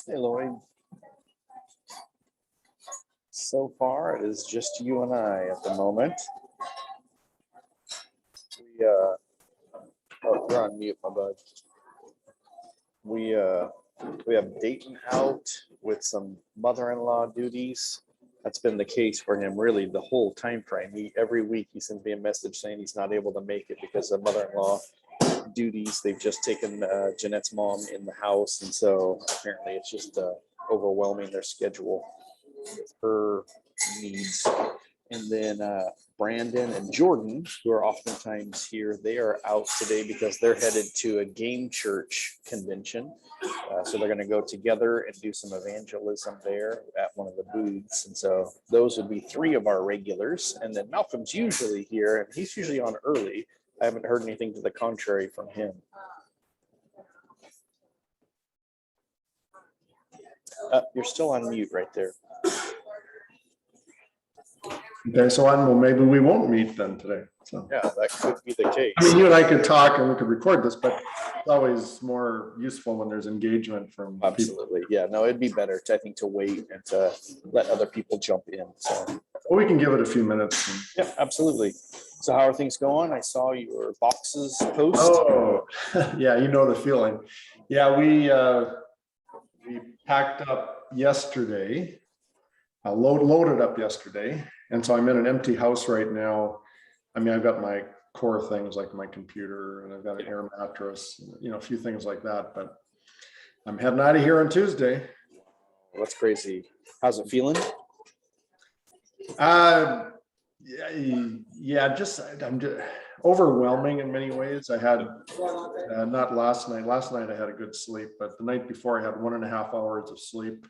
Hey, Lloyd. So far, it is just you and I at the moment. Oh, you're on mute, my bud. We have Dayton out with some mother-in-law duties. That's been the case for him really the whole time frame. Every week he sends me a message saying he's not able to make it because of mother-in-law duties. They've just taken Jeanette's mom in the house, and so apparently it's just overwhelming their schedule with her needs. And then Brandon and Jordan, who are oftentimes here, they are out today because they're headed to a game church convention. So they're going to go together and do some evangelism there at one of the booths. And so those would be three of our regulars. And then Malcolm's usually here, and he's usually on early. I haven't heard anything to the contrary from him. You're still on mute right there. Okay, so well, maybe we won't meet then today. So yeah, that could be the case. I mean, you and I could talk and we could record this, but it's always more useful when there's engagement from absolutely people. Yeah, no, it'd be better to, I think, to wait and to let other people jump in. So well, we can give it a few minutes. And... yeah, absolutely. So how are things going? I saw your boxes post. Oh, yeah, you know the feeling. Yeah, we packed up yesterday. Loaded up yesterday, and so I'm in an empty house right now. I mean, I've got my core things like my computer, and I've got an air mattress, you know, a few things like that. But I'm heading out of here on Tuesday. That's crazy. How's it feeling? Yeah, I'm just overwhelming in many ways. I had not last night. Last night I had a good sleep, but the night before I had 1.5 hours of sleep.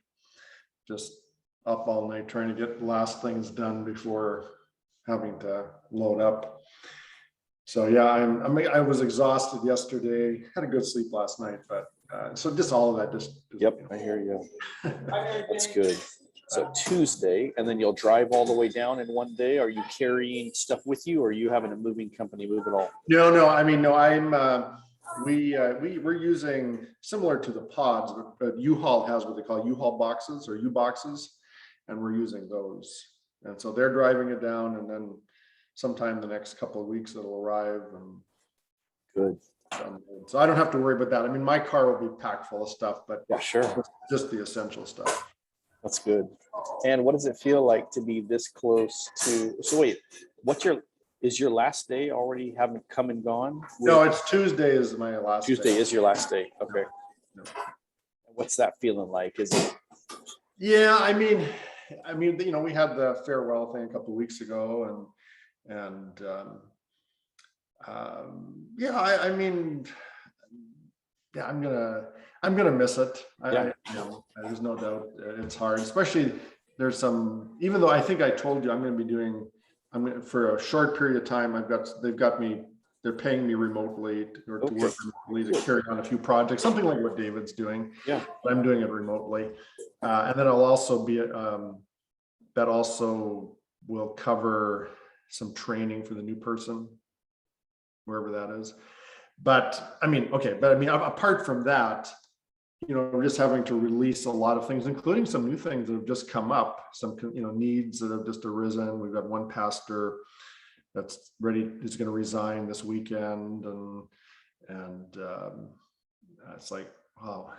Just up all night trying to get the last things done before having to load up. So yeah, I was exhausted yesterday. Had a good sleep last night, but so just all of that. Just yep, I hear you. That's good. So Tuesday, and then you'll drive all the way down in one day. Are you carrying stuff with you, or are you having a moving company move it all? No. I mean, no. We're using similar to the pods, but U-Haul has what they call U-Haul boxes or U-boxes. And we're using those. And so they're driving it down, and then sometime the next couple of weeks it'll arrive. And good. So I don't have to worry about that. I mean, my car will be packed full of stuff, but yeah, sure. Just the essential stuff. That's good. And what does it feel like to be this close to, so wait, is your last day already haven't come and gone? No, it's Tuesday is my last Tuesday day. Is your last day. Okay. No. What's that feeling like? Is it? Yeah, I mean, you know, we had the farewell thing a couple of weeks ago, And yeah, I mean, yeah, I'm gonna miss it. Yeah. There's no doubt it's hard, especially there's some, even though I think I told you I'm going to be doing, for a short period of time, they're paying me remotely or to work remotely to carry on a few projects, something like what David's doing. Yeah. But I'm doing it remotely. And then I'll also be, that also will cover some training for the new person, wherever that is. But I mean, okay, but I mean, apart from that, we're just having to release a lot of things, including some new things that have just come up, some, needs that have just arisen. We've got one pastor that's ready, is going to resign this weekend. And it's like, wow,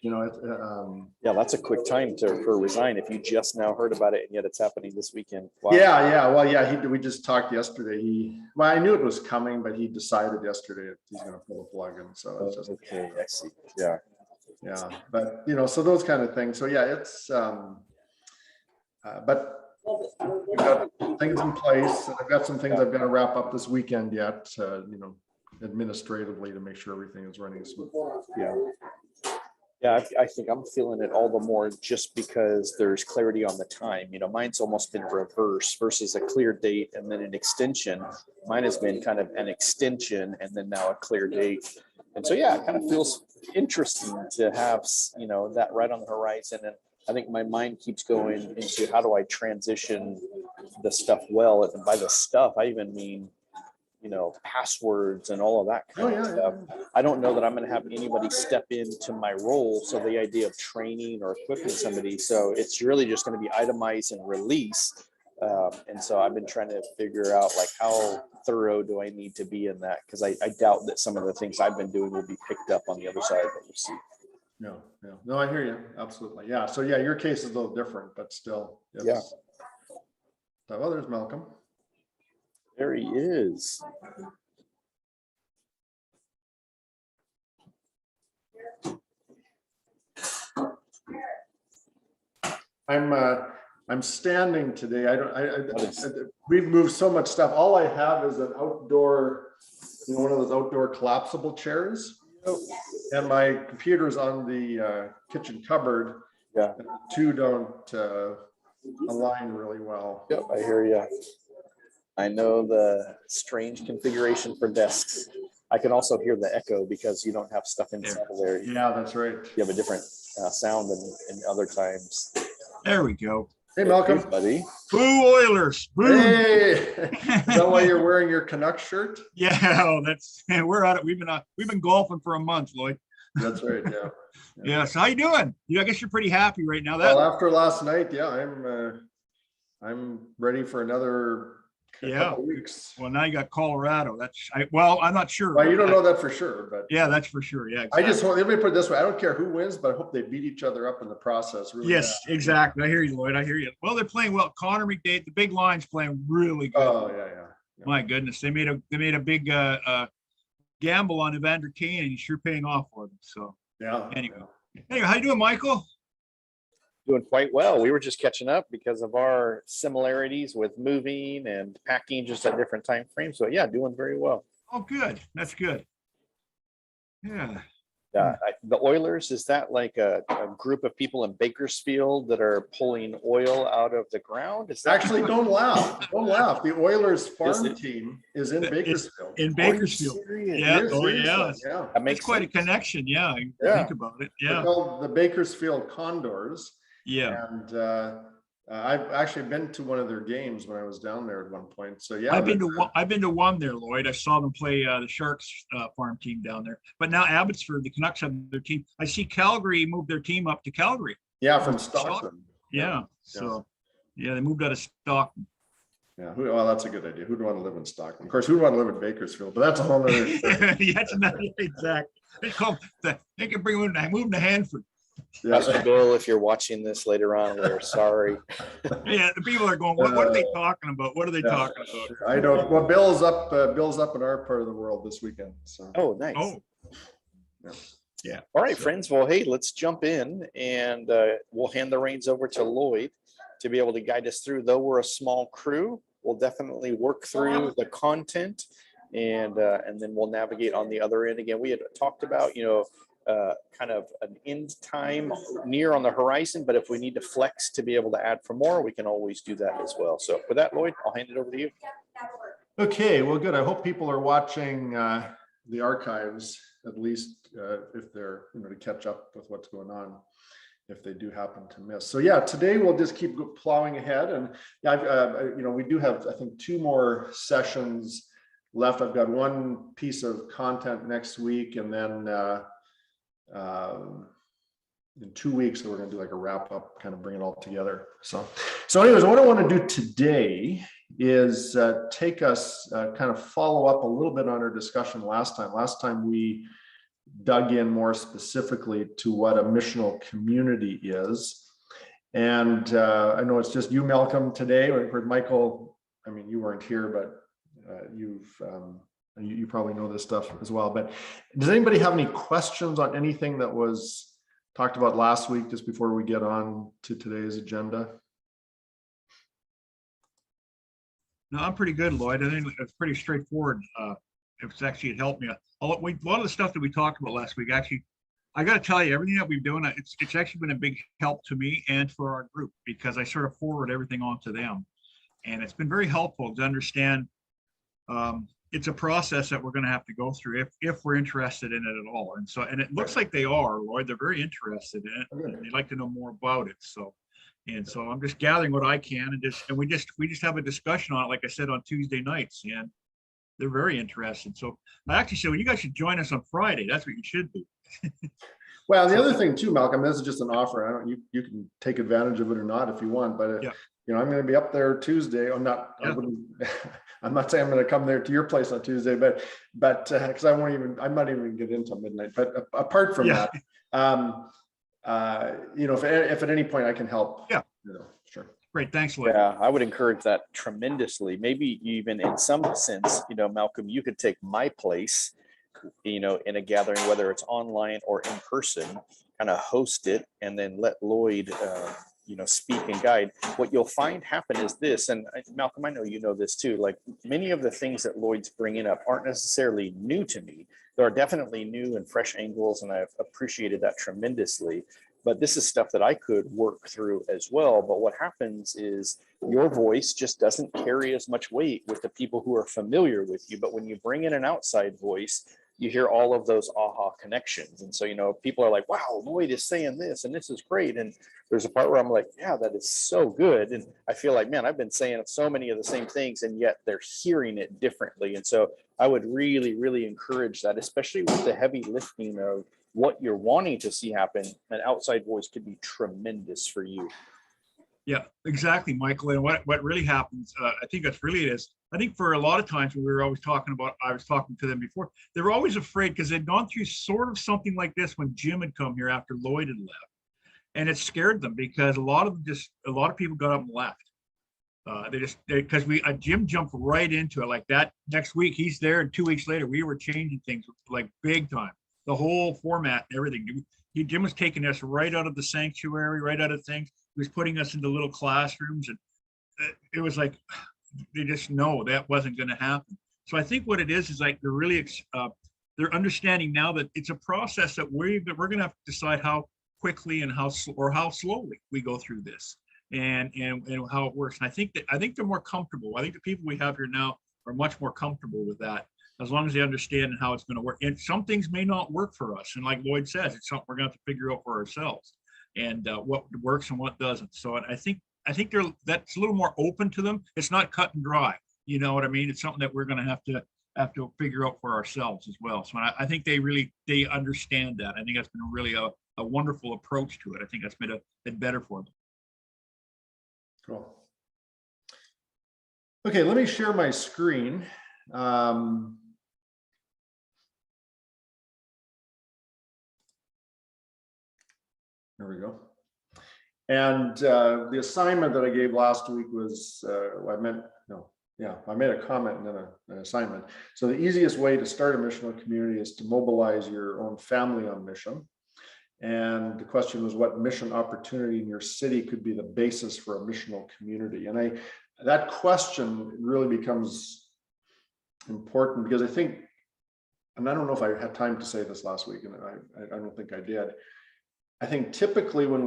Yeah, that's a quick time for resign if you just now heard about it and yet it's happening this weekend. Wow. Yeah. Well, yeah, we just talked yesterday. I knew it was coming, but he decided yesterday that he's going to pull the plug. And so it's just, okay, I see. Yeah. Yeah, but so those kind of things. So yeah, it's but we've got things in place. I've got some things I've got to wrap up this weekend yet, administratively, to make sure everything is running smoothly. Yeah, I think I'm feeling it all the more just because there's clarity on the time. Mine's almost been reverse versus a clear date and then an extension. Mine has been kind of an extension and then now a clear date. And so, yeah, it kind of feels interesting to have, that right on the horizon. And I think my mind keeps going into how do I transition the stuff well? And by the stuff, I even mean, passwords and all of that kind of stuff. I don't know that I'm going to have anybody step into my role. So the idea of training or equipping somebody, so it's really just going to be itemized and released. And so I've been trying to figure out how thorough do I need to be in that? Because I doubt that some of the things I've been doing will be picked up on the other side, but we'll see. No, I hear you. Absolutely. Yeah. So yeah, your case is a little different, but still. Yeah. Well, there's Malcolm. There he is. I'm standing today. We've moved so much stuff. All I have is an outdoor, one of those outdoor collapsible chairs. And my computer's on the kitchen cupboard. Yeah. The two don't align really well. Yep, I hear you. I know the strange configuration for desks. I can also hear the echo because you don't have stuff inside of there. Yeah, that's right. You have a different sound than in other times. There we go. Hey, Malcolm. Hey, buddy. Boo Oilers. Boo. Hey, is that why you're wearing your Canucks shirt? Yeah, we're at it. We've been golfing for a month, Lloyd. That's right. Yeah. Yeah. So how you doing? I guess you're pretty happy right now. Well, after last night, yeah, I'm ready for another couple weeks. Well, now you got Colorado. I'm not sure. Well, you don't know that for sure, but yeah, that's for sure. Yeah. Exactly. Let me put it this way. I don't care who wins, but I hope they beat each other up in the process. Really yes, bad. Exactly. I hear you, Lloyd. I hear you. Well, they're playing well. Connor McDavid, the big line's playing really good. Oh, yeah. My goodness. They made a big gamble on Evander Kane, and he's sure paying off for them. So yeah. Anyway, how you doing, Michael? Doing quite well. We were just catching up because of our similarities with moving and packing just at different time frames. So yeah, doing very well. Oh, good. That's good. Yeah. The Oilers, is that like a group of people in Bakersfield that are pulling oil out of the ground? Is that actually, don't laugh. Don't laugh. The Oilers farm team is in Bakersfield. In Bakersfield. Yeah. Oh, yeah. That makes quite a connection. Yeah. Think about it. Yeah. They're called the Bakersfield Condors. Yeah. And I've actually been to one of their games when I was down there at one point. So yeah, I've been to one there, Lloyd. I saw them play the Sharks farm team down there. But now Abbotsford, the Canucks have their team. I see Calgary moved their team up to Calgary. Yeah, from Stockton. Yeah. So yeah, they moved out of Stockton. Yeah, well, that's a good idea. Who'd want to live in Stockton? Of course, who'd want to live in Bakersfield? But that's a whole other story. Yeah, that's not exactly. They can bring moving to Hanford. Yeah. Pastor Bill, if you're watching this later on, we're sorry. Yeah, the people are going, what are they talking about? What are they talking about? I don't. Well, Bill's up in our part of the world this weekend. So. Oh, nice. Oh. Yeah. All right, friends. Well, hey, let's jump in and we'll hand the reins over to Lloyd to be able to guide us through. Though we're a small crew, we'll definitely work through the content, and then we'll navigate on the other end. Again, we had talked about, kind of an end time near on the horizon, but if we need to flex to be able to add for more, we can always do that as well. So with that, Lloyd, I'll hand it over to you. Okay, well, good. I hope people are watching the archives, at least if they're, to catch up with what's going on, if they do happen to miss. So yeah, today we'll just keep plowing ahead, and we do have, I think, 2 more sessions left. I've got one piece of content next week, and then in 2 weeks, so we're going to do like a wrap up, kind of bring it all together. So anyways, what I want to do today is take us kind of follow up a little bit on our discussion last time. Last time we dug in more specifically to what a missional community is. And I know it's just you, Malcolm, today, or Michael. I mean, you weren't here, but you probably know this stuff as well. But does anybody have any questions on anything that was talked about last week, just before we get on to today's agenda? No, I'm pretty good, Lloyd. I think it's pretty straightforward. It helped me. A lot of the stuff that we talked about last week, actually, I got to tell you, everything that we've been doing, it's actually been a big help to me and for our group, because I sort of forward everything on to them. And it's been very helpful to understand it's a process that we're going to have to go through if we're interested in it at all. And it looks like they are, Lloyd. They're very interested in it. And they'd like to know more about it. So I'm just gathering what I can, and we just have a discussion on it, like I said, on Tuesday nights, and they're very interested. So I actually said, well, you guys should join us on Friday. That's what you should do. Well, the other thing too, Malcolm, this is just an offer. I don't, you can take advantage of it or not if you want, but I'm going to be up there Tuesday. I'm not, I'm not saying I'm going to come there to your place on Tuesday, but because I might even get into midnight, but apart from that, if at any point I can help, sure. Great. Thanks, Lloyd. Yeah, I would encourage that tremendously. Maybe even in some sense, Malcolm, you could take my place, in a gathering, whether it's online or in person, kind of host it, and then let Lloyd, speak and guide. What you'll find happen is this, and Malcolm, I know you know this too, like many of the things that Lloyd's bringing up aren't necessarily new to me. There are definitely new and fresh angles, and I've appreciated that tremendously. But this is stuff that I could work through as well. But what happens is your voice just doesn't carry as much weight with the people who are familiar with you. But when you bring in an outside voice, you hear all of those aha connections. And so, people are like, wow, Lloyd is saying this, and this is great. And there's a part where I'm like, yeah, that is so good. And I feel like, man, I've been saying so many of the same things, and yet they're hearing it differently. And so I would really, really encourage that, especially with the heavy lifting of what you're wanting to see happen. An outside voice could be tremendous for you. Yeah, exactly, Michael. And what really happens, I think that's really it is. I think for a lot of times when we were always talking about, I was talking to them before, they were always afraid because they'd gone through sort of something like this when Jim had come here after Lloyd had left. And it scared them because a lot of people got up and left. Because Jim jumped right into it like that. Next week he's there, and 2 weeks later we were changing things like big time. The whole format and everything. Jim was taking us right out of the sanctuary, right out of things. He was putting us into little classrooms, and it was like they just know that wasn't going to happen. So I think what it is like they're really they're understanding now that it's a process that we're going to have to decide how quickly and how slowly we go through this, and how it works. And I think they're more comfortable. I think the people we have here now are much more comfortable with that, as long as they understand how it's going to work. And some things may not work for us. And like Lloyd says, it's something we're going to have to figure out for ourselves, and what works and what doesn't. So I think that's a little more open to them. It's not cut and dry. You know what I mean? It's something that we're going to have to figure out for ourselves as well. So I think they understand that. I think that's been really a wonderful approach to it. I think that's made it better for them. Cool. Okay, let me share my screen. There we go. And the assignment that I gave last week was, I made a comment and then an assignment. So the easiest way to start a missional community is to mobilize your own family on mission. And the question was, what mission opportunity in your city could be the basis for a missional community? And that question really becomes important, because I think, and I don't know if I had time to say this last week, and I don't think I did. I think typically when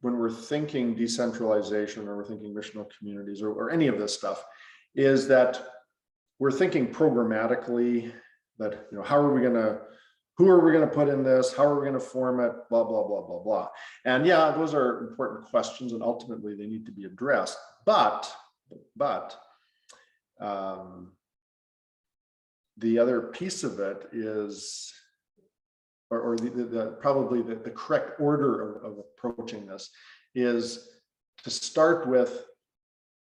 we're thinking decentralization, or we're thinking missional communities, or any of this stuff, is that we're thinking programmatically, that, you know, who are we going to put in this? How are we going to form it? Blah, blah, blah, blah, blah. And yeah, those are important questions, and ultimately they need to be addressed. But the other piece of it is, or probably the correct order of approaching this, is to start with,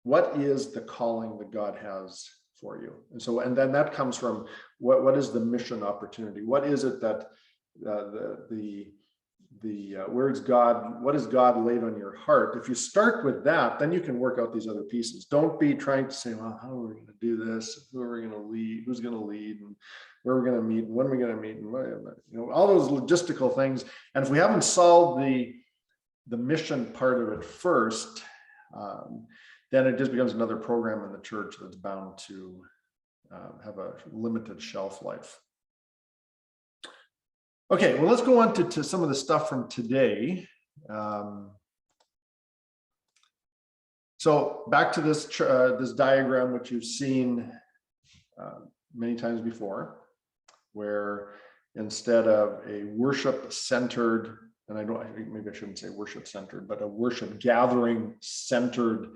what is the calling that God has for you? And so, and then that comes from what is the mission opportunity? What is it that where is God, what has God laid on your heart? If you start with that, then you can work out these other pieces. Don't be trying to say, well, how are we going to do this? Who are we going to lead? Who's going to lead? And where are we going to meet? And when are we going to meet? And you know, all those logistical things. And if we haven't solved the mission part of it first, then it just becomes another program in the church that's bound to have a limited shelf life. Okay, well, let's go on to some of the stuff from today. So back to this this diagram, which you've seen many times before, where instead of a worship-centered, and I think maybe I shouldn't say worship-centered, but a worship gathering-centered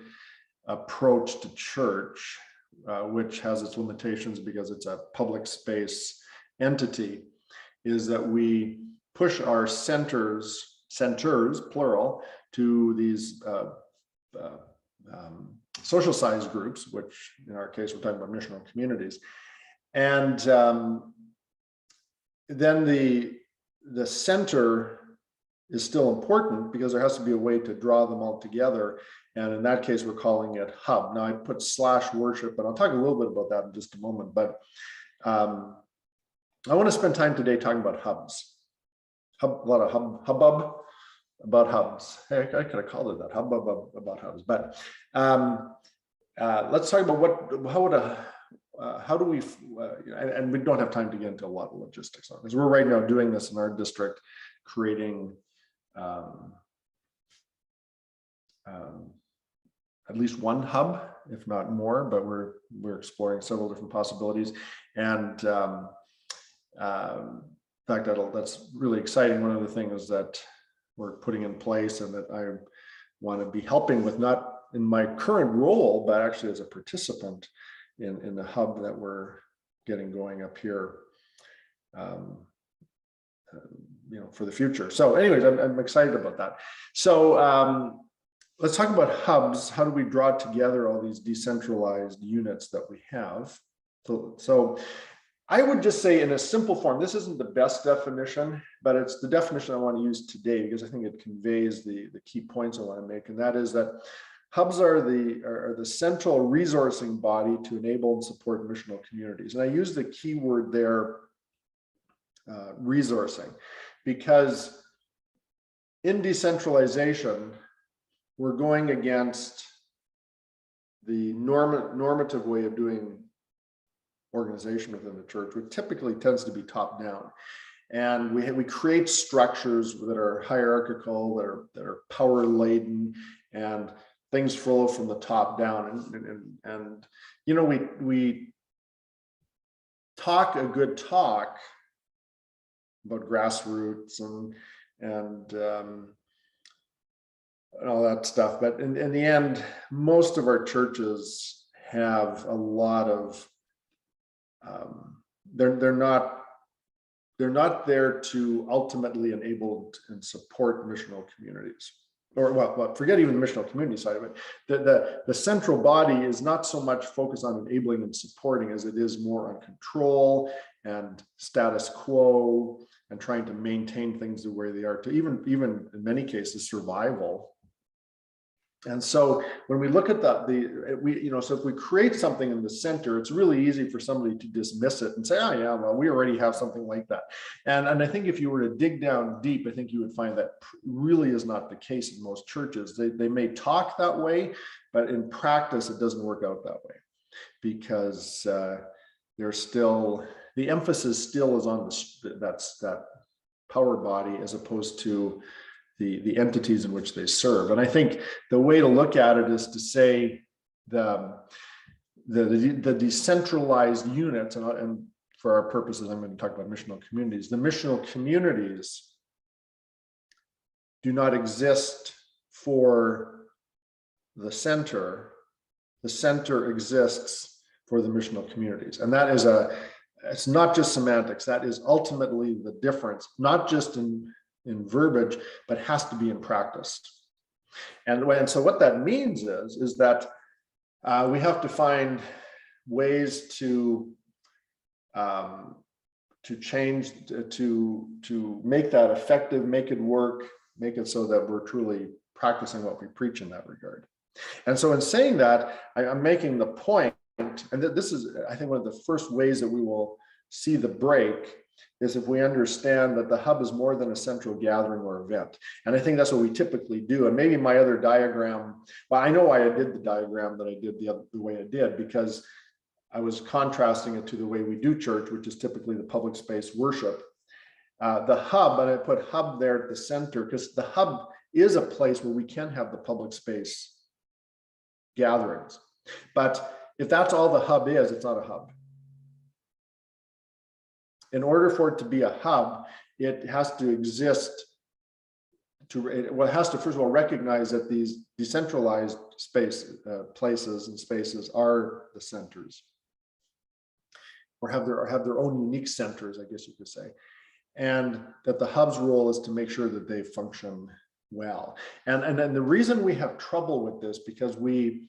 approach to church, which has its limitations because it's a public space entity, is that we push our centers plural, to these social science groups, which in our case we're talking about missional communities. And then the center is still important, because there has to be a way to draw them all together. And in that case, we're calling it hub. Now I put /worship, and I'll talk a little bit about that in just a moment. But I want to spend time today talking about hubs. A lot of hubbub about hubs. Hey, I could have called it that, hubbub about hubs. But let's talk about how do we, and we don't have time to get into a lot of logistics on this. We're right now doing this in our district, creating at least one hub, if not more, but we're exploring several different possibilities. And in fact, that's really exciting. One of the things that we're putting in place, and that I want to be helping with, not in my current role, but actually as a participant in the hub that we're getting going up here, you know, for the future. So anyways, I'm excited about that. So let's talk about hubs. How do we draw together all these decentralized units that we have? So I would just say, in a simple form, this isn't the best definition, but it's the definition I want to use today, because I think it conveys the key points I want to make. And that is that hubs are the central resourcing body to enable and support missional communities. And I use the key word there, resourcing, because in decentralization, we're going against the normative way of doing organization within the church, which typically tends to be top down. And we create structures that are hierarchical, that are power laden, and things flow from the top down. And you know, we talk a good talk about grassroots and all that stuff, but in the end, most of our churches have a lot of they're not there to ultimately enable and support missional communities, or well, forget even the missional community side of it. The central body is not so much focused on enabling and supporting as it is more on control and status quo, and trying to maintain things the way they are, to even in many cases survival. And so when we look at that, so if we create something in the center, it's really easy for somebody to dismiss it and say, oh yeah, well, we already have something like that. And I think if you were to dig down deep, I think you would find that really is not the case in most churches. They may talk that way, But in practice, it doesn't work out that way, because there's still, the emphasis still is on that power body as opposed to the entities in which they serve. And I think the way to look at it is to say the decentralized units, and for our purposes, I'm going to talk about missional communities. The missional communities do not exist for the center. The center exists for the missional communities. And that is it's not just semantics. That is ultimately the difference, not just in verbiage, but has to be in practice. And so what that means is that we have to find ways to change, to make that effective, make it work, make it so that we're truly practicing what we preach in that regard. And so in saying that, I'm making the point, and this is, I think, one of the first ways that we will see the break is if we understand that the hub is more than a central gathering or event. And I think that's what we typically do. And maybe my other diagram, well, I know why I did the diagram that I did the way I did, because I was contrasting it to the way we do church, which is typically the public space worship. The hub, and I put hub there at the center, because the hub is a place where we can have the public space gatherings. But if that's all the hub is, it's not a hub. In order for it to be a hub, it has to exist it has to first of all recognize that these decentralized places and spaces are the centers, or have their own unique centers, I guess you could say, and that the hub's role is to make sure that they function well. And then the reason we have trouble with this, because we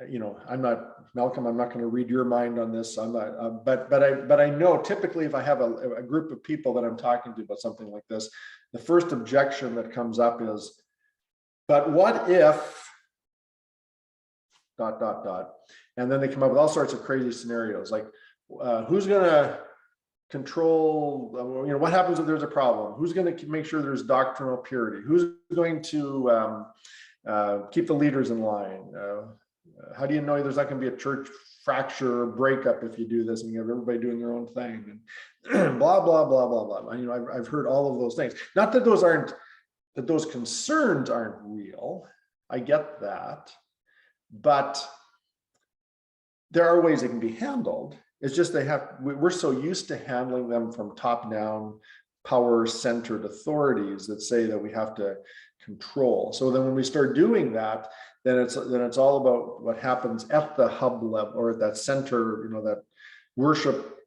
you know, I'm not, Malcolm, I'm not going to read your mind on this. I'm not, but I know typically if I have a group of people that I'm talking to about something like this, the first objection that comes up is, but what if ... And then they come up with all sorts of crazy scenarios, like who's going to control, you know, what happens if there's a problem? Who's going to make sure there's doctrinal purity? Who's going to keep the leaders in line? How do you know there's not going to be a church fracture or breakup if you do this and you have everybody doing their own thing, and blah blah blah blah blah. You know, I've heard all of those things. Not that those concerns aren't real. I get that, but there are ways it can be handled. It's just we're so used to handling them from top down, power centered authorities that say that we have to control. So then when we start doing that, then it's all about what happens at the hub level, or at that center, you know, that worship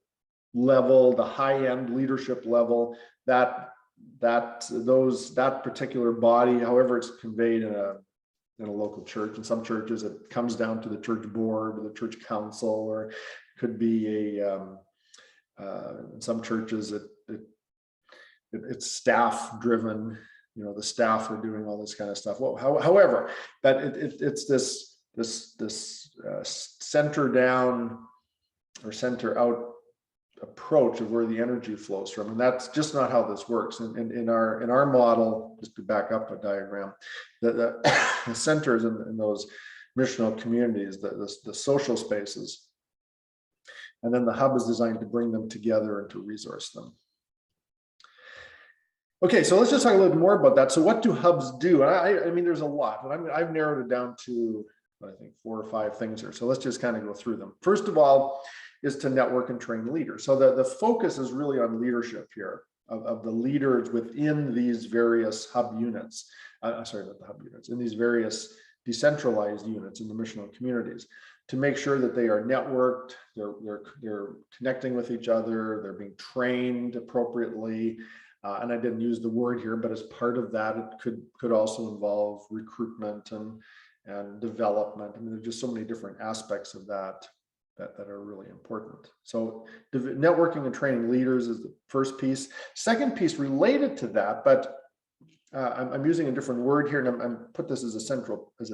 level, the high end leadership level, that particular body, however it's conveyed in a local church. In some churches, it comes down to the church board or the church council, or it could be in some churches it's staff driven. You know, the staff are doing all this kind of stuff. Well, however, but it's this center down or center out approach of where the energy flows from, and that's just not how this works. In our model, just to back up a diagram, the centers in those missional communities, the social spaces, and then the hub is designed to bring them together and to resource them. Okay, so let's just talk a little bit more about that. So what do hubs do? I mean, there's a lot, and I've narrowed it down to, I think, 4 or 5 things here. So let's just kind of go through them. First of all is to network and train leaders. So the focus is really on leadership here, of the leaders within these various hub units. Sorry, not the hub units, in these various decentralized units in the missional communities, to make sure that they are networked, they're connecting with each other, they're being trained appropriately. And I didn't use the word here, but as part of that, it could also involve recruitment and development. I mean, there's just so many different aspects of that are really important. So networking and training leaders is the first piece. Second piece related to that, but I'm using a different word here, and I'm put this as a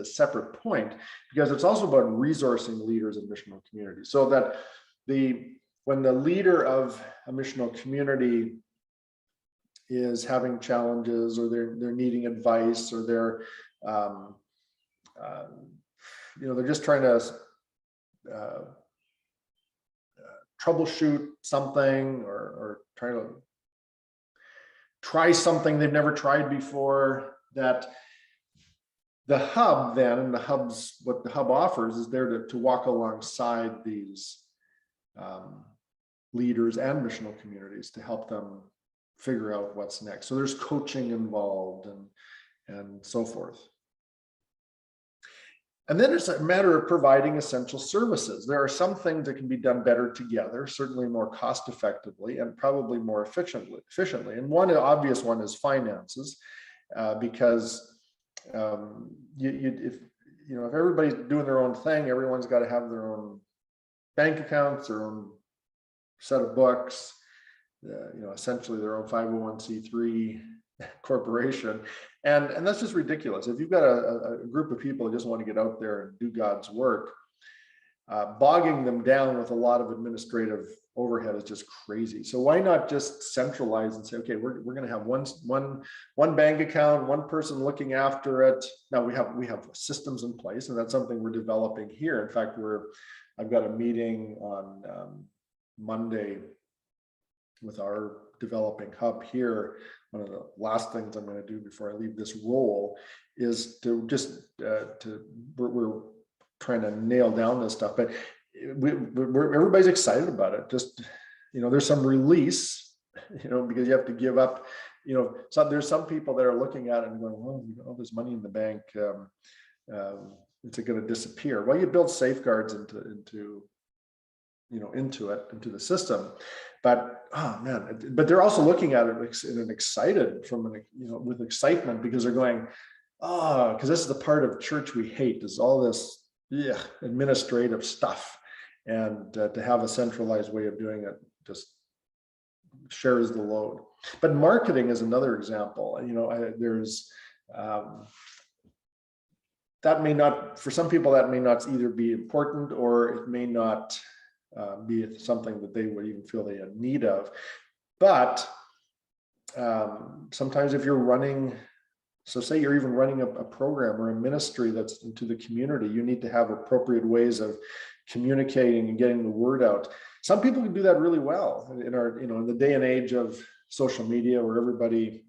separate point, because it's also about resourcing leaders in missional communities. So that when the leader of a missional community is having challenges, or they're needing advice, or they're they're just trying to troubleshoot something or trying to try something they've never tried before, that the hub then, and what the hub offers is there to walk alongside these leaders and missional communities to help them figure out what's next. So there's coaching involved and so forth. And then it's a matter of providing essential services. There are some things that can be done better together, certainly more cost effectively and probably more efficiently. And one obvious one is finances, because if everybody's doing their own thing, everyone's got to have their own bank accounts, their own set of books, essentially their own 501c3 corporation. And that's just ridiculous. If you've got a group of people who just want to get out there and do God's work, bogging them down with a lot of administrative overhead is just crazy. So why not just centralize and say, okay, we're going to have one bank account, one person looking after it. Now we have systems in place, and that's something we're developing here. In fact, I've got a meeting on Monday with our developing hub here. One of the last things I'm going to do before I leave this role is to just we're trying to nail down this stuff, but everybody's excited about it. Just, there's some release, because you have to give up, there's some people that are looking at it and going, well, there's money in the bank. It's going to disappear. Well, you build safeguards into the system, but but they're also looking at it and excited with excitement, because they're going, because this is the part of church we hate, is all this administrative stuff, and to have a centralized way of doing it just shares the load. But marketing is another example. There's that may not, for some people, that may not either be important, or it may not be something that they would even feel they had need of. But sometimes if you're running, so say you're even running a program or a ministry that's into the community, you need to have appropriate ways of communicating and getting the word out. Some people can do that really well in our, in the day and age of social media, where everybody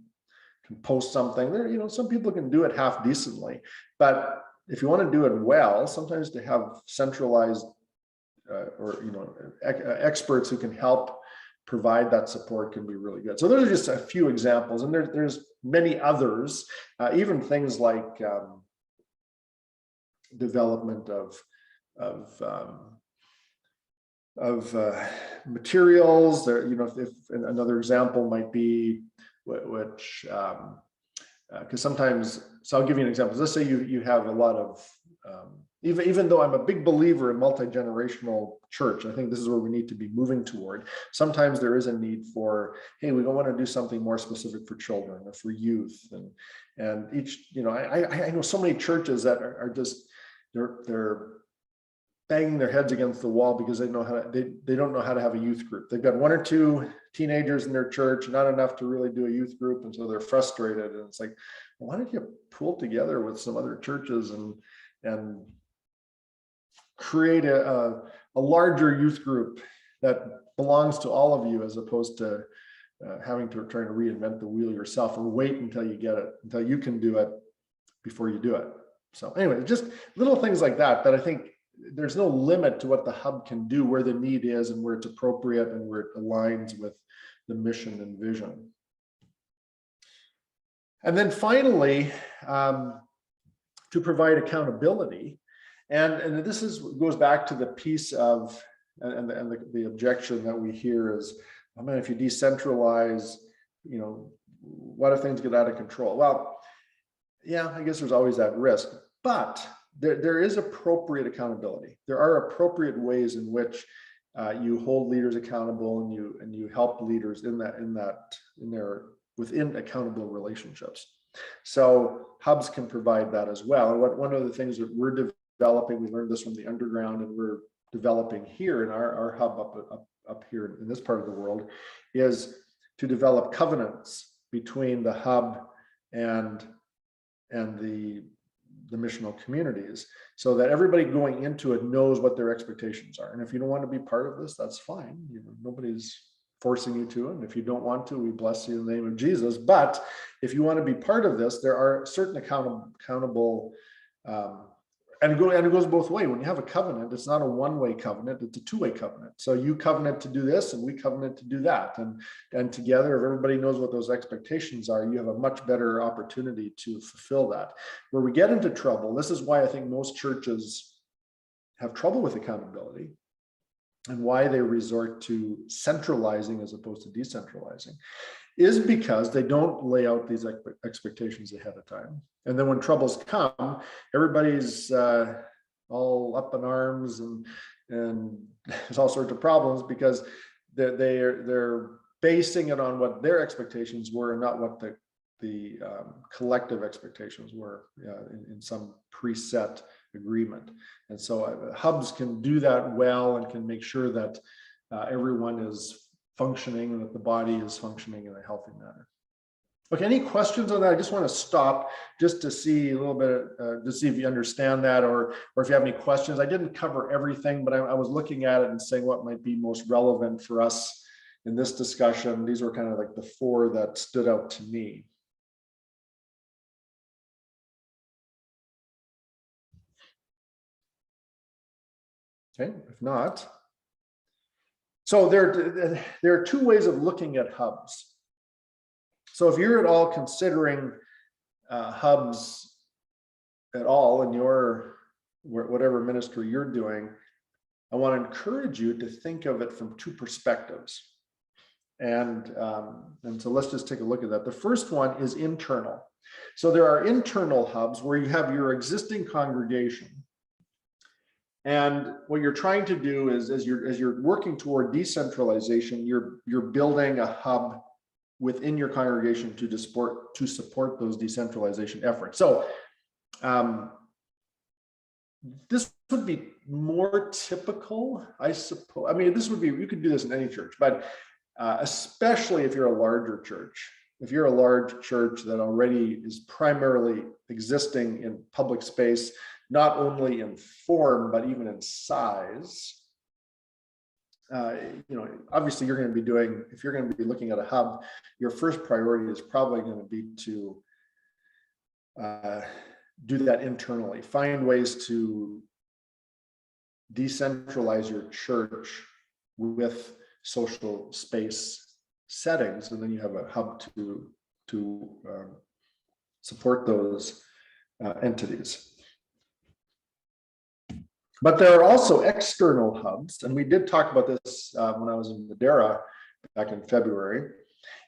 can post something there. Some people can do it half decently, but if you want to do it well, sometimes to have centralized experts who can help provide that support can be really good. So those are just a few examples, and there's many others, even things like development of materials. If another example might be which because sometimes, so I'll give you an example. Let's say you have a lot of even though I'm a big believer in multi-generational church, I think this is where we need to be moving toward. Sometimes there is a need for, hey, we don't want to do something more specific for children or for youth, and each, I know so many churches that are just they're banging their heads against the wall because they don't know how to have a youth group. They've got one or two teenagers in their church, not enough to really do a youth group, and so they're frustrated. And it's like, well, why don't you pull together with some other churches and create a larger youth group that belongs to all of you, as opposed to trying to reinvent the wheel yourself, or wait until you get it, until you can do it before you do it. So anyway, just little things like that I think there's no limit to what the hub can do, where the need is and where it's appropriate and where it aligns with the mission and vision. And then finally, to provide accountability. And this goes back to the piece of, and the objection that we hear is, oh man, if you decentralize, what if things get out of control? Well, yeah, I guess there's always that risk, but there is appropriate accountability. There are appropriate ways in which you hold leaders accountable, and you help leaders within accountable relationships. So hubs can provide that as well. And one of the things that we're developing, we learned this from the underground, and we're developing here in our hub up here in this part of the world, is to develop covenants between the hub and the the missional communities, so that everybody going into it knows what their expectations are. And if you don't want to be part of this, that's fine. You know, nobody's forcing you to. And if you don't want to, we bless you in the name of Jesus. But if you want to be part of this, there are certain accountable and it goes both ways. When you have a covenant, it's not a one-way covenant, it's a two-way covenant. So you covenant to do this and we covenant to do that. And together, if everybody knows what those expectations are, you have a much better opportunity to fulfill that. Where we get into trouble, this is why I think most churches have trouble with accountability and why they resort to centralizing as opposed to decentralizing, is because they don't lay out these expectations ahead of time. And then when troubles come, everybody's all up in arms and there's all sorts of problems because they're basing it on what their expectations were and not what the collective expectations were in some preset agreement. And so hubs can do that well and can make sure that everyone is functioning and that the body is functioning in a healthy manner. Okay, any questions on that? I just want to stop just to see a little bit, to see if you understand that or if you have any questions. I didn't cover everything, but I was looking at it and saying what might be most relevant for us in this discussion. These were kind of like the four that stood out to me. Okay, if not, so there are two ways of looking at hubs. So if you're at all considering hubs at all in your whatever ministry you're doing, I want to encourage you to think of it from two perspectives. And so let's just take a look at that. The first one is internal. So there are internal hubs where you have your existing congregation. And what you're trying to do is, as you're working toward decentralization, you're building a hub within your congregation to support those decentralization efforts. So this would be more typical, I suppose. I mean, this would be, you could do this in any church, but especially if you're a larger church. If you're a large church that already is primarily existing in public space, not only in form, but even in size, obviously you're going to be doing, if you're going to be looking at a hub, your first priority is probably going to be to do that internally. Find ways to decentralize your church with social space settings, and then you have a hub to support those entities. But there are also external hubs, and we did talk about this when I was in Madeira back in February,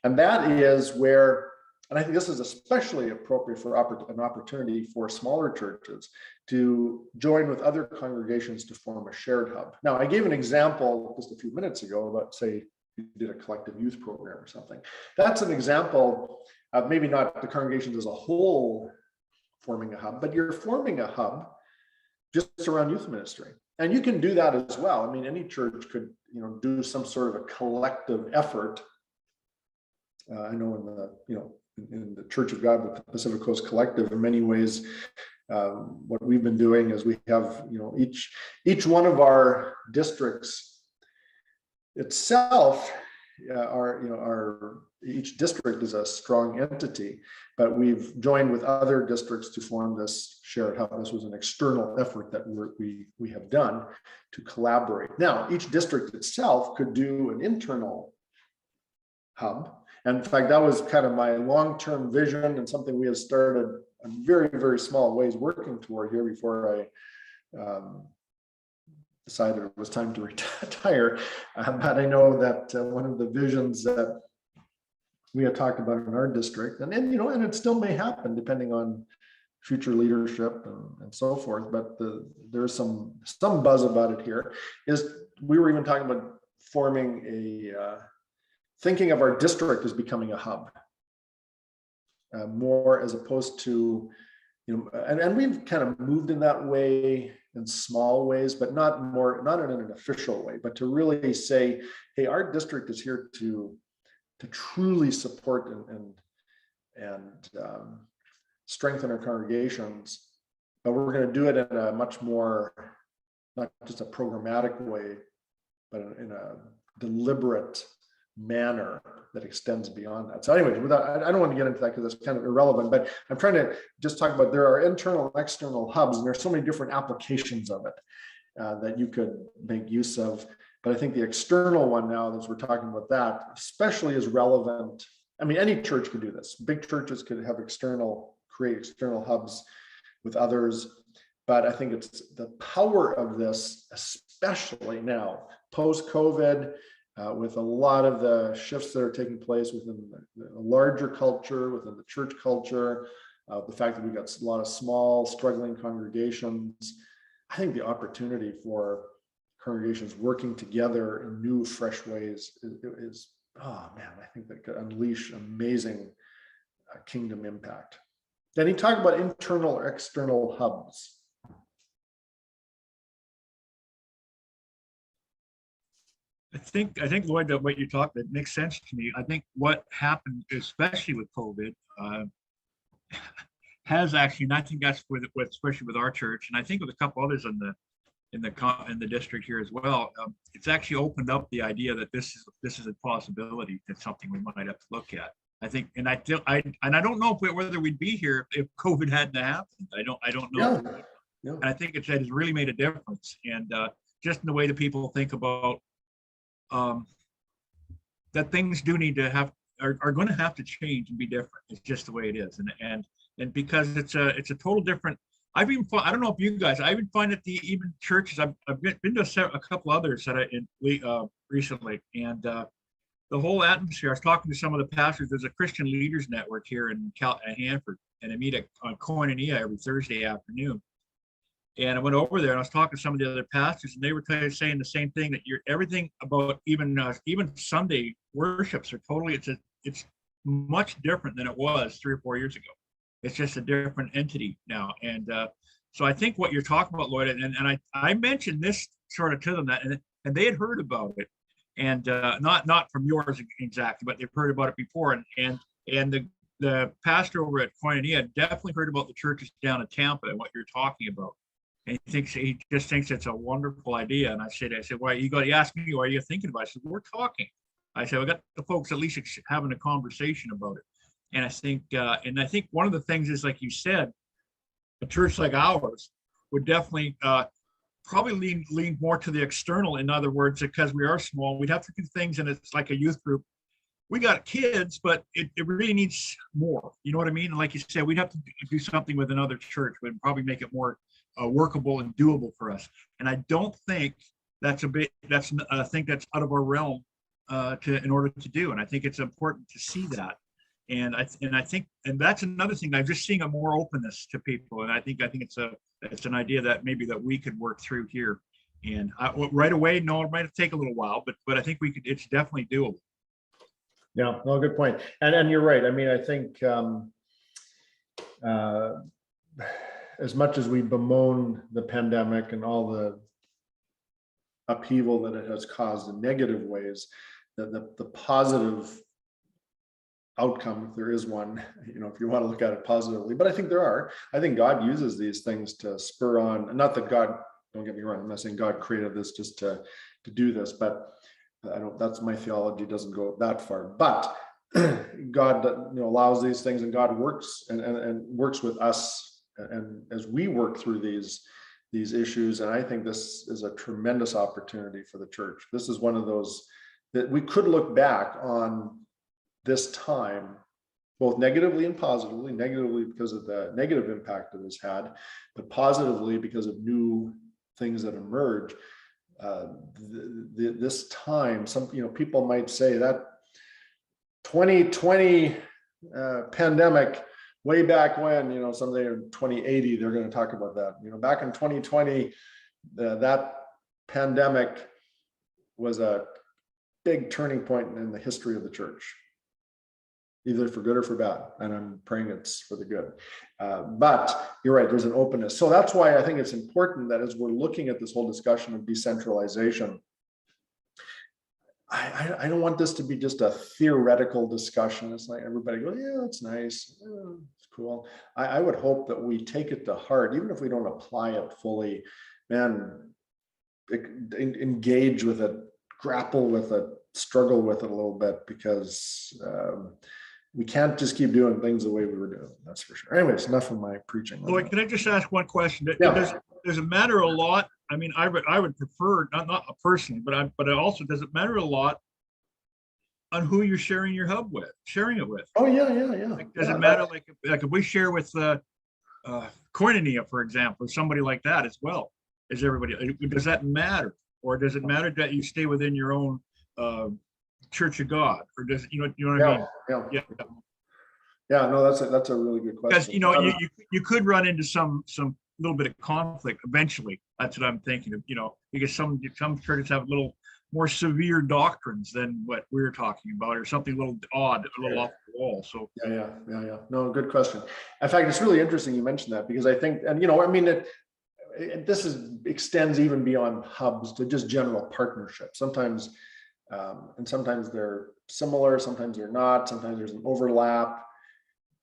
and that is where, and I think this is especially appropriate for an opportunity for smaller churches to join with other congregations to form a shared hub. Now, I gave an example just a few minutes ago about, say, you did a collective youth program or something. That's an example of maybe not the congregations as a whole forming a hub, but you're forming a hub just around youth ministry. And you can do that as well. I mean, any church could, do some sort of a collective effort. I know in the Church of God, the Pacific Coast Collective, in many ways, what we've been doing is we have, each one of our districts itself, each district is a strong entity, but we've joined with other districts to form this shared hub. This was an external effort that we have done to collaborate. Now, each district itself could do an internal hub. And in fact, that was kind of my long-term vision and something we have started in very, very small ways working toward here before I decided it was time to retire. But I know that one of the visions that we had talked about in our district, and and it still may happen depending on future leadership and so forth, but there's some buzz about it here, is we were even talking about forming thinking of our district as becoming a hub, more as opposed to, and we've kind of moved in that way in small ways, but not in an official way, but to really say, hey, our district is here to truly support and strengthen our congregations but we're going to do it in a much more, not just a programmatic way, but in a deliberate manner that extends beyond that. So anyways, without, I don't want to get into that because it's kind of irrelevant, but I'm trying to just talk about, there are internal and external hubs, and there's so many different applications of it that you could make use of. But I think the external one now, as we're talking about that, especially is relevant. I mean, any church could do this. Big churches could have create external hubs with others. But I think it's the power of this, especially now, post-COVID, with a lot of the shifts that are taking place within the larger culture, within the church culture, the fact that we've got a lot of small, struggling congregations. I think the opportunity for congregations working together in new, fresh ways is oh man, I think that could unleash amazing kingdom impact. Then he talked about internal or external hubs. I think Lloyd, that what you talked, that makes sense to me. I think what happened, especially with COVID, has actually, and I think that's with especially with our church, and I think with a couple others in the district here as well. It's actually opened up the idea that this is a possibility. That's something we might have to look at. I think, and I don't know whether we'd be here if COVID hadn't happened. I don't know. Yeah. And I think it has really made a difference, and just in the way that people think about that things do need to are going to have to change and be different. It's just the way it is, and because it's a total different. I don't know if you guys. I even find that even churches. I've been to a couple others that recently, and the whole atmosphere. I was talking to some of the pastors. There's a Christian Leaders Network here in Hanford, and I meet on Koinonia every Thursday afternoon. And I went over there and I was talking to some of the other pastors, and they were saying the same thing, that everything about even Sunday worships are totally, it's much different than it was 3 or 4 years ago. It's just a different entity now. And so I think what you're talking about, Lloyd, and I mentioned this sort of to them, that and they had heard about it, and not from yours exactly, but they've heard about it before. And the pastor over at Koinonia definitely heard about the churches down in Tampa and what you're talking about. And he just thinks it's a wonderful idea. And I said, why he asked me, why are you thinking about it? I said, we're talking. I said, we got the folks at least having a conversation about it. And I think one of the things is, like you said, a church like ours would definitely probably lean more to the external. In other words, because we are small, we'd have to do things, and it's like a youth group. We got kids, but it really needs more. You know what I mean? And like you said, we'd have to do something with another church. We'd probably make it more workable and doable for us. And I don't think that's I think that's out of our realm in order to do. And I think it's important to see that. And I think that's another thing. I'm just seeing a more openness to people. And I think it's an idea that maybe that we could work through here. And right away, no, it might take a little while, but I think it's definitely doable. Yeah, no, good point. And you're right. I mean, I think as much as we bemoan the pandemic and all the upheaval that it has caused in negative ways, the positive outcome, if there is one, if you want to look at it positively, but I think there are. I think God uses these things to spur on, not that God, don't get me wrong, I'm not saying God created this just to do this, but that's my theology, doesn't go that far. But God allows these things, and God works and works with us, and as we work through these issues. And I think this is a tremendous opportunity for the church. This is one of those that we could look back on this time, both negatively and positively. Negatively because of the negative impact it has had, but positively because of new things that emerge. This time, some people might say that 2020 pandemic, way back when, someday in 2080 they're going to talk about that. Back in 2020, that pandemic was a big turning point in the history of the church, either for good or for bad. And I'm praying it's for the good. But you're right, there's an openness. So that's why I think it's important that as we're looking at this whole discussion of decentralization, I don't want this to be just a theoretical discussion. It's like everybody goes, yeah, that's nice. Cool. I would hope that we take it to heart, even if we don't apply it fully, man, engage with it, grapple with it, struggle with it a little bit, because we can't just keep doing things the way we were doing. That's for sure. Anyways, enough of my preaching. Lloyd, can I just ask one question? Yeah. Does it matter a lot? I mean, I would prefer, not personally, but it also, does it matter a lot on who you're sharing your hub with, sharing it with? Oh yeah. Like, does it matter, like if we share with Koinonia, for example, or somebody like that as well as everybody, does that matter? Or does it matter that you stay within your own Church of God? Or does it, you know what I mean? Yeah. No, that's a really good question. Because you could run into some little bit of conflict eventually. That's what I'm thinking of, because some churches have a little more severe doctrines than what we're talking about, or something a little odd, a little off the wall. So Yeah. No, good question. In fact, it's really interesting you mentioned that, because I think, and I mean, this extends even beyond hubs to just general partnerships. Sometimes, and sometimes they're similar, sometimes they're not, sometimes there's an overlap.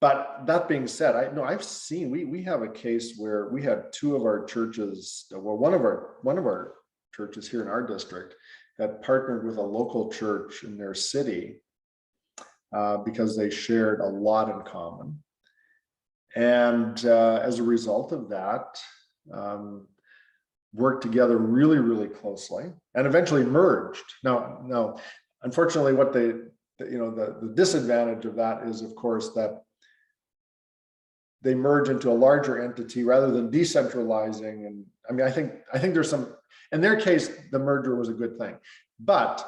But that being said, I've seen, we have a case where we had two of our churches, well, one of our churches here in our district that partnered with a local church in their city because they shared a lot in common. And as a result of that, worked together really, really closely, and eventually merged. Now, unfortunately, what the disadvantage of that is, of course, that they merge into a larger entity rather than decentralizing. And I mean, I think there's some, in their case, the merger was a good thing, but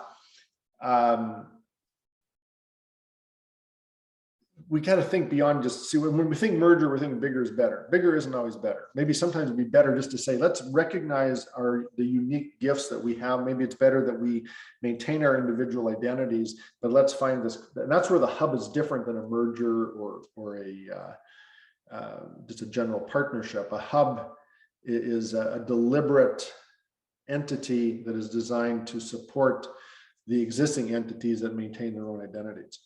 we kind of think beyond just, see, when we think merger, we're thinking bigger is better. Bigger isn't always better. Maybe sometimes it'd be better just to say, let's recognize the unique gifts that we have. Maybe it's better that we maintain our individual identities, but let's find this. And that's where the hub is different than a merger or a just a general partnership. A hub is a deliberate entity that is designed to support the existing entities that maintain their own identities.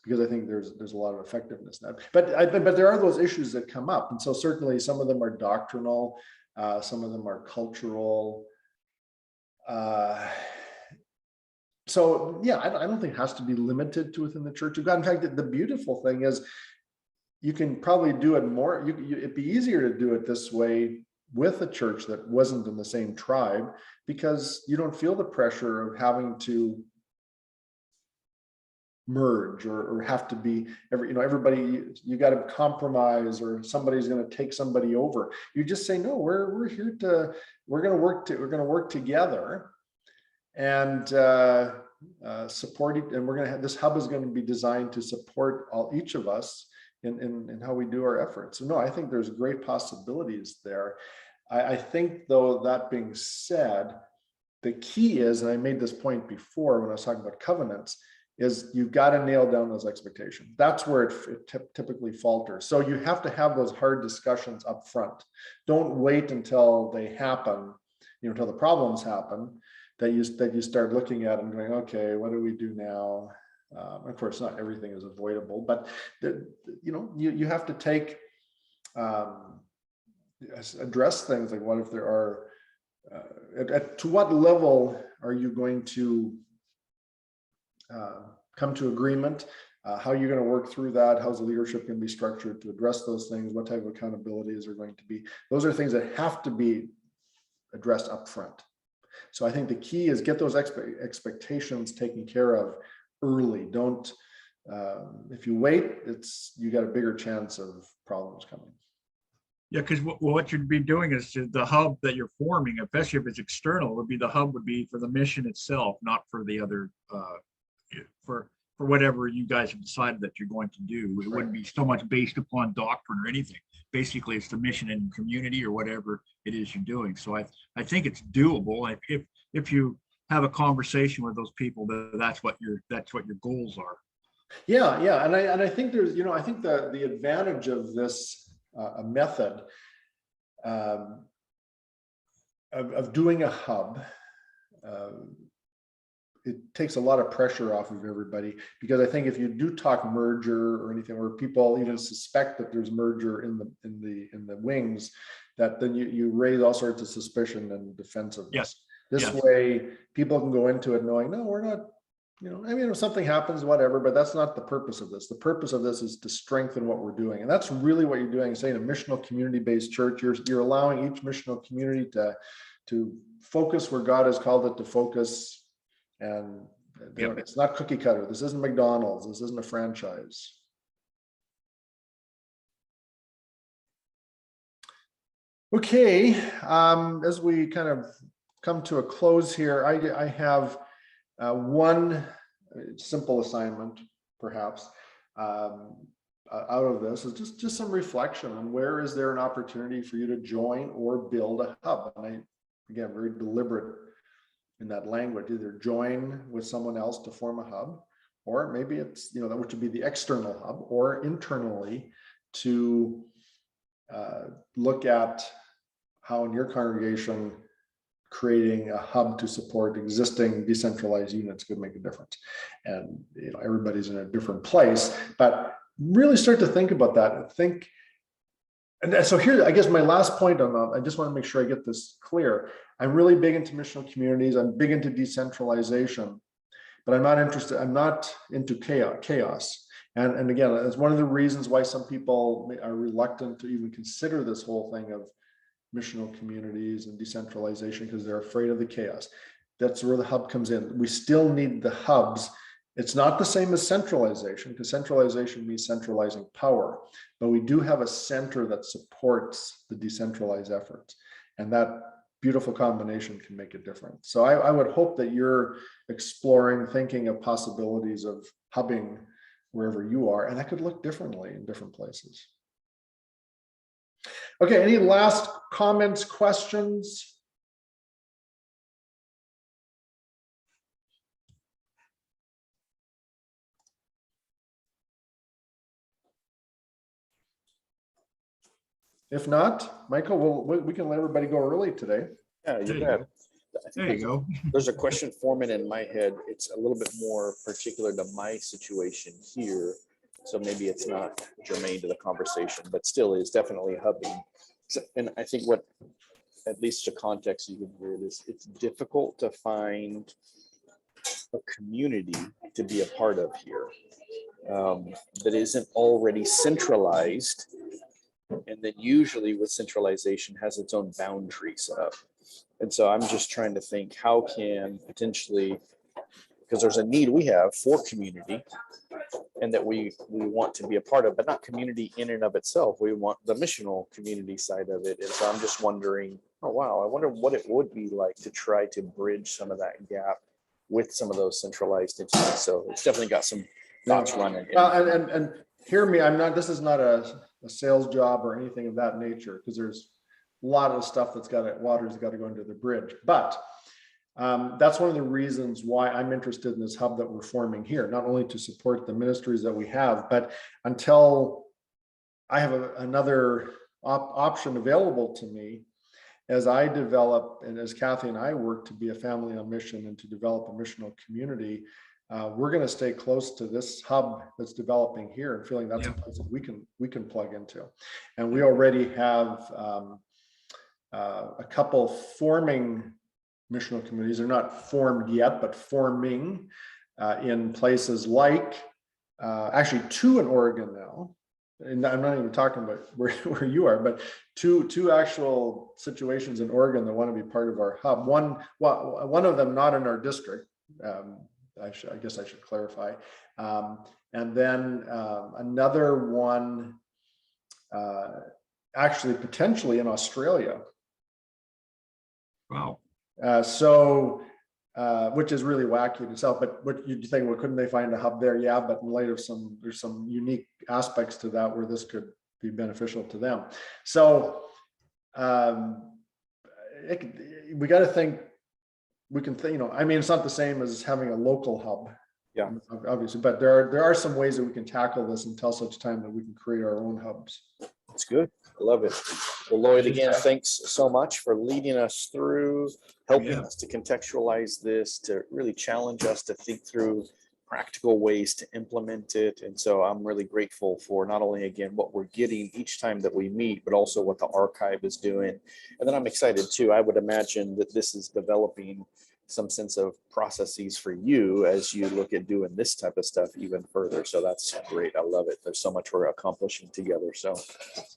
Because I think there's a lot of effectiveness in that. But there are those issues that come up. And so certainly some of them are doctrinal, some of them are cultural. So yeah, I don't think it has to be limited to within the Church of God. In fact, the beautiful thing is you can probably do it more. It'd be easier to do it this way with a church that wasn't in the same tribe, because you don't feel the pressure of having to merge or have to be everybody, you got to compromise, or somebody's going to take somebody over. You just say, no, we're here to, we're going to work together and support it. And we're going to have, this hub is going to be designed to support each of us in how we do our efforts. So no, I think there's great possibilities there. I think, though, that being said, the key is, and I made this point before when I was talking about covenants, is you've got to nail down those expectations. That's where it typically falters. So you have to have those hard discussions up front. Don't wait until they happen, until the problems happen, that you start looking at and going, okay, what do we do now? Of course, not everything is avoidable, but you have to take address things like, what if there are to what level are you going to come to agreement? How are you going to work through that? How's the leadership going to be structured to address those things? What type of accountabilities are going to be? Those are things that have to be addressed up front. So I think the key is get those expectations taken care of early. Don't, if you wait, you got a bigger chance of problems coming. Yeah, because what you'd be doing is the hub that you're forming, especially if it's external, would be the hub would be for the mission itself, not for the other, for whatever you guys have decided that you're going to do. It wouldn't be so much based upon doctrine or anything. Basically, it's the mission and community or whatever it is you're doing. So I think it's doable if you have a conversation with those people, that's what your goals are. Yeah, and I think there's, I think the advantage of this a method of doing a hub it takes a lot of pressure off of everybody, because I think if you do talk merger or anything, or people even suspect that there's merger in the wings, that then you raise all sorts of suspicion and defensiveness. Yes. This Yes. way, people can go into it knowing, no, we're not. I mean, if something happens, whatever, but that's not the purpose of this. The purpose of this is to strengthen what we're doing. And that's really what you're doing. Saying a missional community-based church, you're allowing each missional community to focus where God has called it to focus. And Yep. it's not cookie cutter. This isn't McDonald's. This isn't a franchise. Okay, as we kind of come to a close here, I have one simple assignment, perhaps, out of this is just some reflection on where is there an opportunity for you to join or build a hub. And I, again, very deliberate in that language, either join with someone else to form a hub, or maybe it's, that which would be the external hub, or internally to look at how in your congregation creating a hub to support existing decentralized units could make a difference. And everybody's in a different place, but really start to think about that and think. And so here, I guess my last point on that, I just want to make sure I get this clear. I'm really big into missional communities. I'm big into decentralization, but I'm not interested. I'm not into chaos. And again, it's one of the reasons why some people are reluctant to even consider this whole thing of missional communities and decentralization, because they're afraid of the chaos. That's where the hub comes in. We still need the hubs. It's not the same as centralization, because centralization means centralizing power, but we do have a center that supports the decentralized efforts, and that beautiful combination can make a difference. So I would hope that you're exploring, thinking of possibilities of hubbing wherever you are, and that could look differently in different places. Okay, any last comments, questions? If not, Michael, we can let everybody go early today. Yeah, There you you bet. go. I think There you go. there's a question forming in my head. It's a little bit more particular to my situation here. So maybe it's not germane to the conversation, but still is definitely hubbing. And I think what, at least the context you can hear it is, it's difficult to find a community to be a part of here that isn't already centralized. And then usually with centralization has its own boundaries set up. And so I'm just trying to think how can potentially, because there's a need we have for community and that we want to be a part of, but not community in and of itself. We want the missional community side of it. And so I'm just wondering, oh, wow, I wonder what it would be like to try to bridge some of that gap with some of those centralized entities. So it's definitely got some thoughts running. And hear me, this is not a sales job or anything of that nature, because there's a lot of stuff water's got to go under the bridge. But that's one of the reasons why I'm interested in this hub that we're forming here, not only to support the ministries that we have, but until I have another option available to me as I develop, and as Kathy and I work to be a family on mission and to develop a missional community, we're going to stay close to this hub that's developing here and feeling that's a place that we can plug into. And we already have a couple forming missional communities. They're not formed yet, but forming in places like, actually 2 in Oregon now. And I'm not even talking about where you are, but two actual situations in Oregon that want to be part of our hub. One of them not in our district. I guess I should clarify. And then another one, actually potentially in Australia. Wow. Which is really wacky in itself, but what you think, well, couldn't they find a hub there? Yeah, but in light of there's some unique aspects to that where this could be beneficial to them. So we got to think, we can think, I mean, it's not the same as having a local hub. Yeah, obviously, but there are some ways that we can tackle this until such time that we can create our own hubs. that's good. I love it. Well, Lloyd, again, thanks so much for leading us through helping Yeah. us to contextualize this, to really challenge us to think through practical ways to implement it. And so I'm really grateful for not only, again, what we're getting each time that we meet, but also what the archive is doing. And then I'm excited too. I would imagine that this is developing some sense of processes for you as you look at doing this type of stuff even further. So that's great. I love it. There's so much we're accomplishing together. So,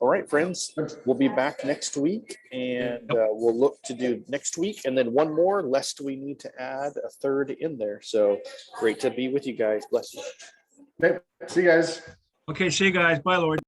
all right, friends, we'll be back next week, and we'll look to do next week and then one more, lest we need to add a third in there. So great to be with you guys. Bless you. Okay, see you guys. Okay, see you guys. Bye, Lord.